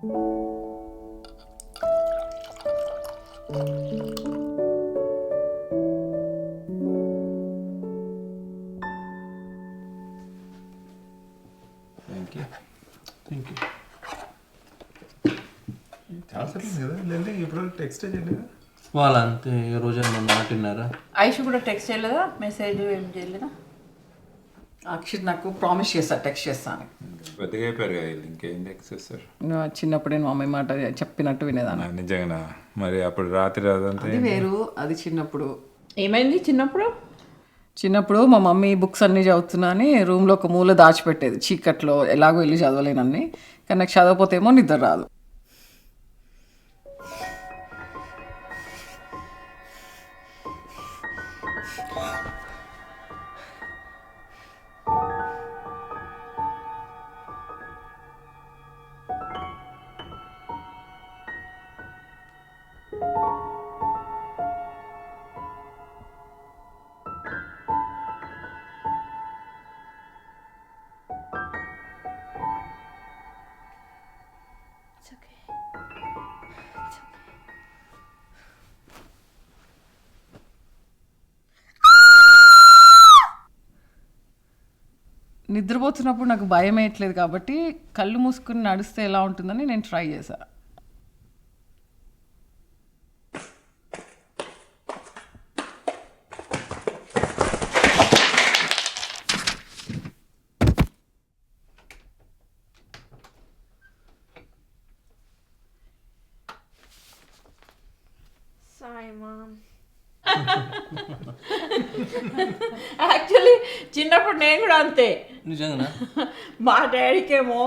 Thank you. చాలా సర్లేదు కదా లేదంటే ఇప్పుడు టెక్స్ట్ చేయలేదా? వాళ్ళు అంతే ఈ రోజు మాట విన్నారా? ఐషు కూడా టెక్స్ట్ చేయలేదా? మెసేజ్ ఏం చేయలేదా? అక్షిత్ నాకు ప్రామిస్ చేస్తా టెక్స్ట్ చేస్తాను. పెద్దగా అయిపోయారు కదా వీళ్ళు, ఇంకేం టెక్స్ట్ చేస్తారు? చిన్నప్పుడు నేను మమ్మీ మాట చెప్పినట్టు వినేదాన్ని. నిజంగా మరి అప్పుడు రాత్రి అదంతా అది వేరు, అది చిన్నప్పుడు. ఏమైంది చిన్నప్పుడు? చిన్నప్పుడు మా మమ్మీ బుక్స్ అన్నీ చదువుతున్నా అని రూమ్లో ఒక మూల దాచిపెట్టేది చీకట్లో. ఎలాగో వెళ్ళి చదవలేనన్ని, కానీ నాకు చదవపోతేమో నిద్ర రాదు. నిద్రపోతున్నప్పుడు నాకు భయం వేయట్లేదు కాబట్టి కళ్ళు మూసుకుని నడిస్తే ఎలా ఉంటుందని నేను ట్రై చేశాను. Sorry, Mom. యాక్చువల్లీ చిన్నప్పుడు నేను కూడా అంతే. నిజంగా మా డాడీకేమో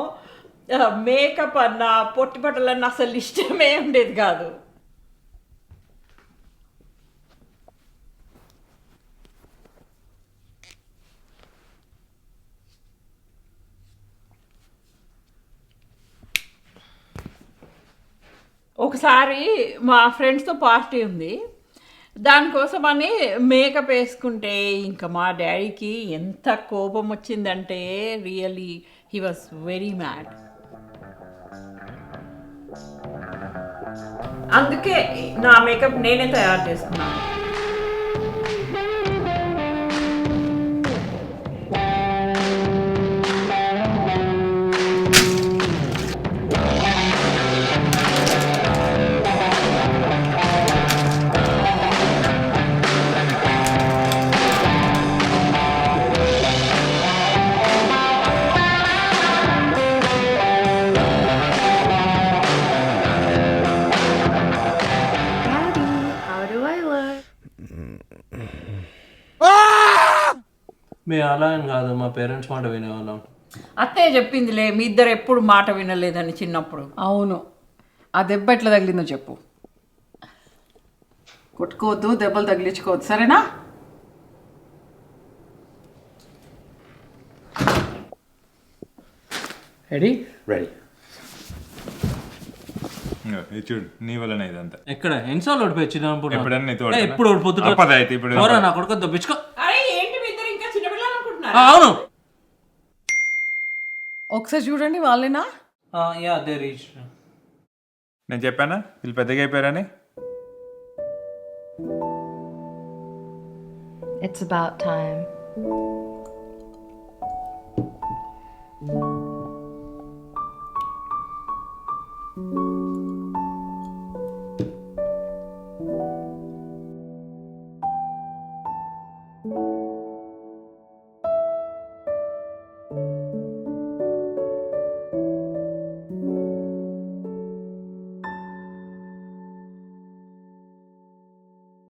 మేకప్ అన్న పొట్టి బట్టలన్న అసలు ఇష్టమే ఉండేది కాదు. ఒకసారి మా ఫ్రెండ్స్తో పార్టీ ఉంది, దానికోసమని మేకప్ వేసుకుంటే ఇంకా మా డాడీకి ఎంత కోపం వచ్చిందంటే really he was very mad. అందుకే నా మేకప్ నేనే తయారు చేసుకున్నాను. మేము అలా అని కాదు, మా పేరెంట్స్ మాట వినేవాళ్ళం. అత్తయ్య చెప్పిందిలే, మీ ఇద్దరు ఎప్పుడు మాట వినలేదని చిన్నప్పుడు. అవును, ఆ దెబ్బ ఎట్లా తగిలిందో చెప్పు. కొట్టుకోవద్దు, దెబ్బలు తగిలించుకోవద్దు, సరేనా? రెడీ? రెడీ. చూడు నీ వల్లనే ఇదంతా. ఎక్కడ ఎన్నిసార్లు ఓడిపోయి చిన్నప్పుడు? ఎప్పుడన్నా నీతో ఎప్పుడు ఓడిపోతున్నా నా కొడుకు దొప్పించుకో. అరే ఏంటి మీ ఇద్దరు ఇంకా చిన్నపిల్లలు అనుకుంటున్నారు? అవును. ఒకసారి చూడండి, వాళ్ళేనా? Yeah they reach. నేను చెప్పానా వీళ్ళు పెద్దగా అయిపోయారని? It's about time.